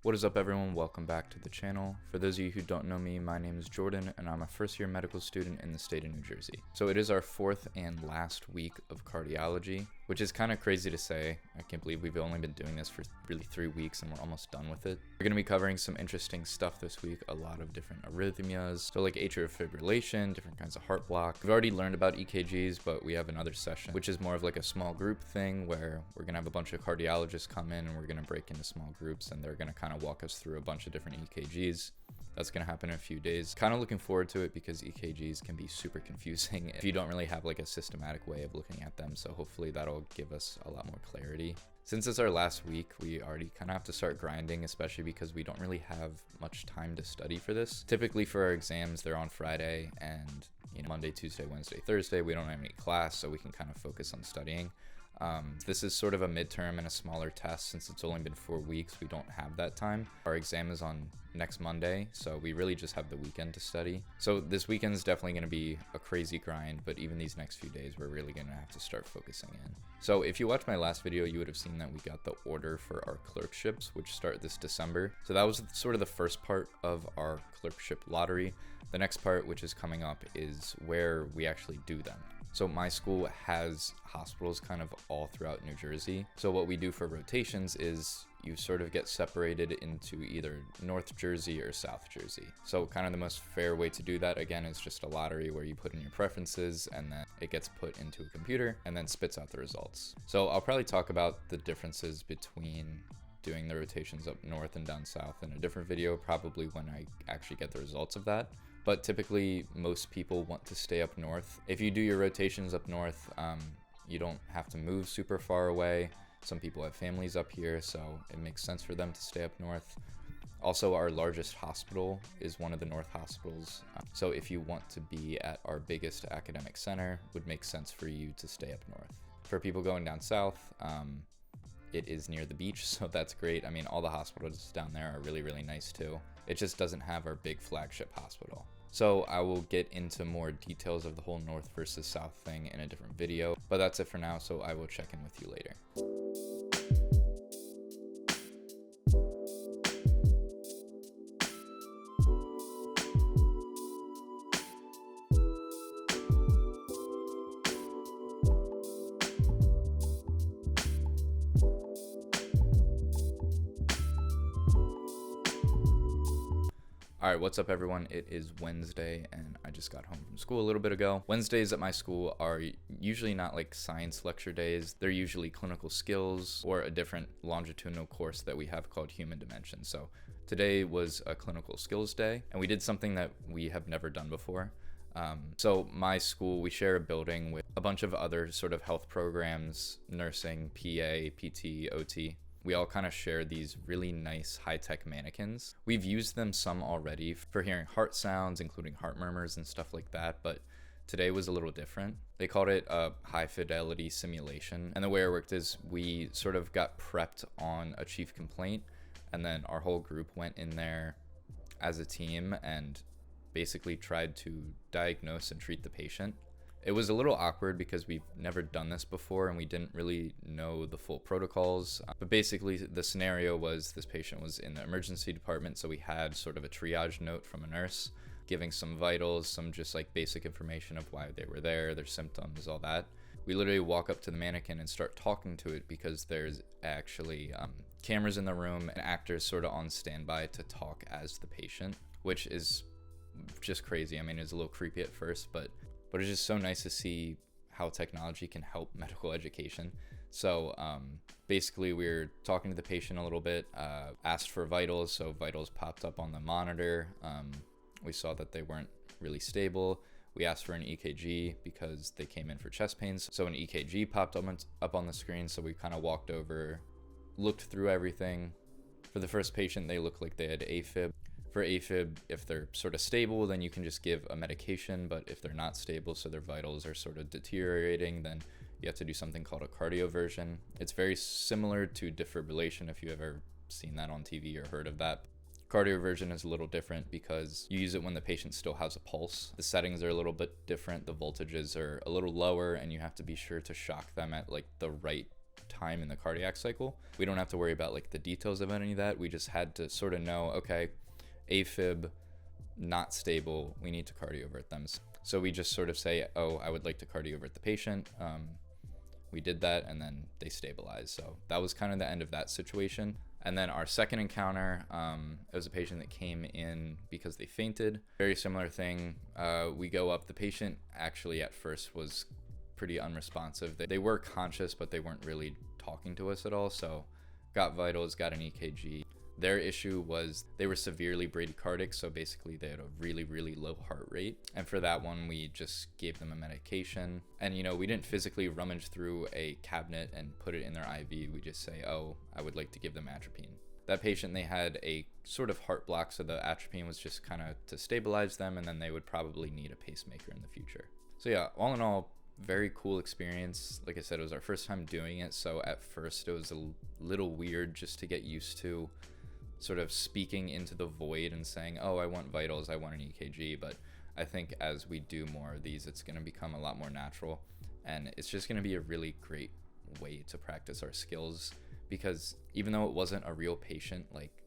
What is up, everyone? Welcome back to the channel. For those of you who don't know me, my name is Jordan and I'm a first year medical student in the state of New Jersey. So it is our fourth and last week of cardiology, which is kind of crazy to say. I can't believe we've only been doing this for really 3 weeks and we're almost done with it. We're going to be covering some interesting stuff this week, a lot of different arrhythmias, so like atrial fibrillation, different kinds of heart block. We've already learned about EKGs, but we have another session, which is more of like a small group thing where we're going to have a bunch of cardiologists come in and we're going to break into small groups and they're going to kind of walk us through a bunch of different EKGs. That's going to happen in a few days. Kind of looking forward to it because EKGs can be super confusing if you don't really have like a systematic way of looking at them. So hopefully that'll give us a lot more clarity. Since it's our last week, we already kind of have to start grinding, especially because we don't really have much time to study for this. Typically for our exams, they're on Friday and Monday, Tuesday, Wednesday, Thursday, we don't have any class, so we can kind of focus on studying. This is sort of a midterm and a smaller test. Since it's only been 4 weeks, we don't have that time. Our exam is on next Monday, so we really just have the weekend to study. So this weekend is definitely going to be a crazy grind, but even these next few days, we're really going to have to start focusing in. So if you watched my last video, you would have seen that we got the order for our clerkships, which start this December. So that was sort of the first part of our clerkship lottery. The next part, which is coming up, is where we actually do them. So my school has hospitals kind of all throughout New Jersey. So what we do for rotations is you sort of get separated into either North Jersey or South Jersey. So kind of the most fair way to do that, again, is just a lottery where you put in your preferences and then it gets put into a computer and then spits out the results. So I'll probably talk about the differences between doing the rotations up north and down south in a different video, probably when I actually get the results of that. But typically most people want to stay up north. If you do your rotations up north, you don't have to move super far away. Some people have families up here, so it makes sense for them to stay up north. Also, our largest hospital is one of the north hospitals. So if you want to be at our biggest academic center, it would make sense for you to stay up north. For people going down south, it is near the beach, so that's great. I mean, all the hospitals down there are really, really nice too. It just doesn't have our big flagship hospital. So I will get into more details of the whole north versus south thing in a different video, but that's it for now, so I will check in with you later. Alright, what's up everyone? It is Wednesday and I just got home from school a little bit ago. Wednesdays at my school are usually not like science lecture days. They're usually clinical skills or a different longitudinal course that we have called human dimension. So today was a clinical skills day and we did something that we have never done before. So my school, we share a building with a bunch of other sort of health programs, nursing, PA, PT, OT. We all kind of share these really nice high-tech mannequins. We've used them some already for hearing heart sounds, including heart murmurs and stuff like that, but today was a little different. They called it a high-fidelity simulation, and the way it worked is we sort of got prepped on a chief complaint, and then our whole group went in there as a team and basically tried to diagnose and treat the patient. It was a little awkward because we've never done this before and we didn't really know the full protocols. But basically the scenario was this patient was in the emergency department, so we had sort of a triage note from a nurse giving some vitals, some just like basic information of why they were there, their symptoms, all that. We literally walk up to the mannequin and start talking to it because there's actually cameras in the room and actors sort of on standby to talk as the patient, which is just crazy. I mean, it's a little creepy at first, but it's just so nice to see how technology can help medical education. So basically we were talking to the patient a little bit, asked for vitals, so vitals popped up on the monitor. We saw that they weren't really stable. We asked for an EKG because they came in for chest pains, so an EKG popped up on the screen, so we kind of walked over, looked through everything. For the first patient, they looked like they had AFib. For AFib, if they're sort of stable, then you can just give a medication, but if they're not stable, so their vitals are sort of deteriorating, then you have to do something called a cardioversion. It's very similar to defibrillation if you've ever seen that on TV or heard of that. Cardioversion is a little different because you use it when the patient still has a pulse. The settings are a little bit different, the voltages are a little lower, and you have to be sure to shock them at like the right time in the cardiac cycle. We don't have to worry about like the details of any of that. We just had to sort of know, okay, AFib, not stable, we need to cardiovert them. So we just sort of say, oh, I would like to cardiovert the patient. We did that, and then they stabilized. So that was kind of the end of that situation. And then our second encounter, it was a patient that came in because they fainted. Very similar thing. We go up. The patient actually at first was pretty unresponsive. They were conscious, but they weren't really talking to us at all. So got vitals, got an EKG. Their issue was they were severely bradycardic, so basically they had a really, really low heart rate. And for that one, we just gave them a medication. And, we didn't physically rummage through a cabinet and put it in their IV. We just say, oh, I would like to give them atropine. That patient, they had a sort of heart block, so the atropine was just kind of to stabilize them, and then they would probably need a pacemaker in the future. So yeah, all in all, very cool experience. Like I said, it was our first time doing it, so at first it was a little weird just to get used to sort of speaking into the void and saying, oh, I want vitals, I want an EKG. But I think as we do more of these, it's going to become a lot more natural, and it's just going to be a really great way to practice our skills, because even though it wasn't a real patient, like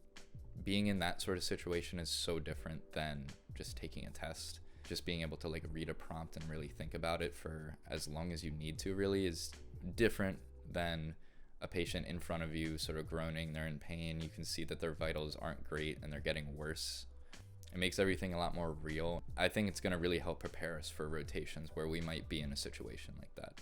being in that sort of situation is so different than just taking a test. Just being able to like read a prompt and really think about it for as long as you need to really is different than a patient in front of you sort of groaning, they're in pain, you can see that their vitals aren't great and they're getting worse. It makes everything a lot more real. I think it's going to really help prepare us for rotations where we might be in a situation like that.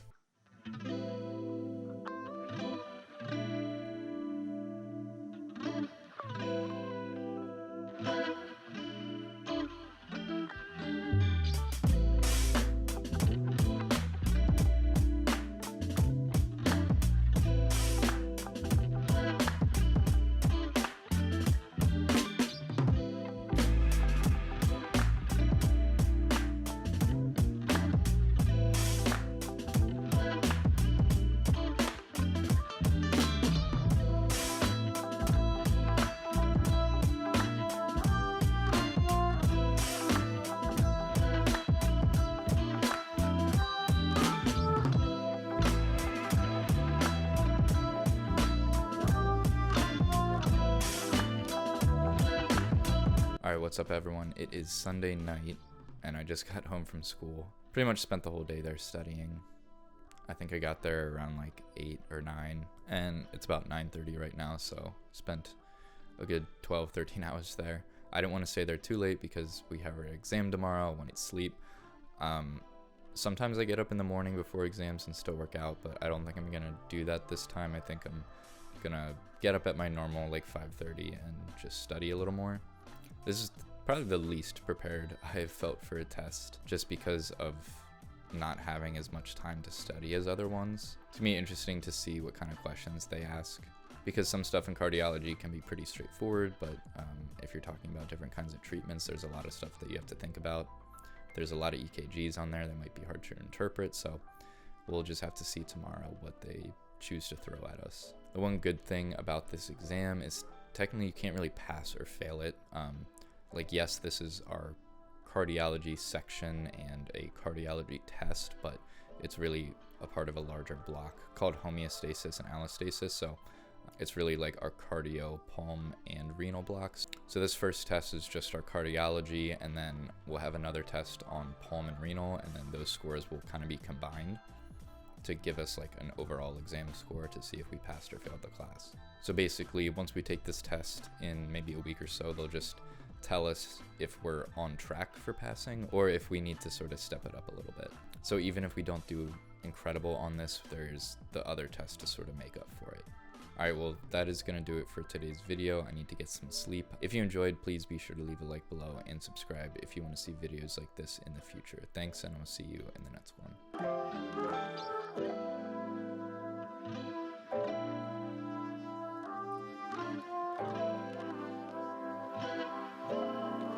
Alright, what's up everyone? It is Sunday night, and I just got home from school. Pretty much spent the whole day there studying. I think I got there around like 8 or 9, and it's about 9:30 right now, so spent a good 12, 13 hours there. I didn't want to stay there too late because we have our exam tomorrow. I want to sleep. Sometimes I get up in the morning before exams and still work out, but I don't think I'm going to do that this time. I think I'm going to get up at my normal like 5:30 and just study a little more. This is probably the least prepared I've felt for a test, just because of not having as much time to study as other ones. It's gonna be interesting to see what kind of questions they ask, because some stuff in cardiology can be pretty straightforward, but if you're talking about different kinds of treatments, there's a lot of stuff that you have to think about. There's a lot of EKGs on there that might be hard to interpret, so we'll just have to see tomorrow what they choose to throw at us. The one good thing about this exam is technically you can't really pass or fail it. Like, yes, this is our cardiology section and a cardiology test, but it's really a part of a larger block called homeostasis and allostasis. So it's really like our cardio, palm, and renal blocks. So this first test is just our cardiology, and then we'll have another test on palm and renal, and then those scores will kind of be combined to give us like an overall exam score to see if we passed or failed the class. So basically, once we take this test in maybe a week or so, they'll just tell us if we're on track for passing or if we need to sort of step it up a little bit. So even if we don't do incredible on this, there's the other test to sort of make up for it. Alright, well, that is going to do it for today's video. I need to get some sleep. If you enjoyed, please be sure to leave a like below and subscribe if you want to see videos like this in the future. Thanks, and I'll see you in the next one.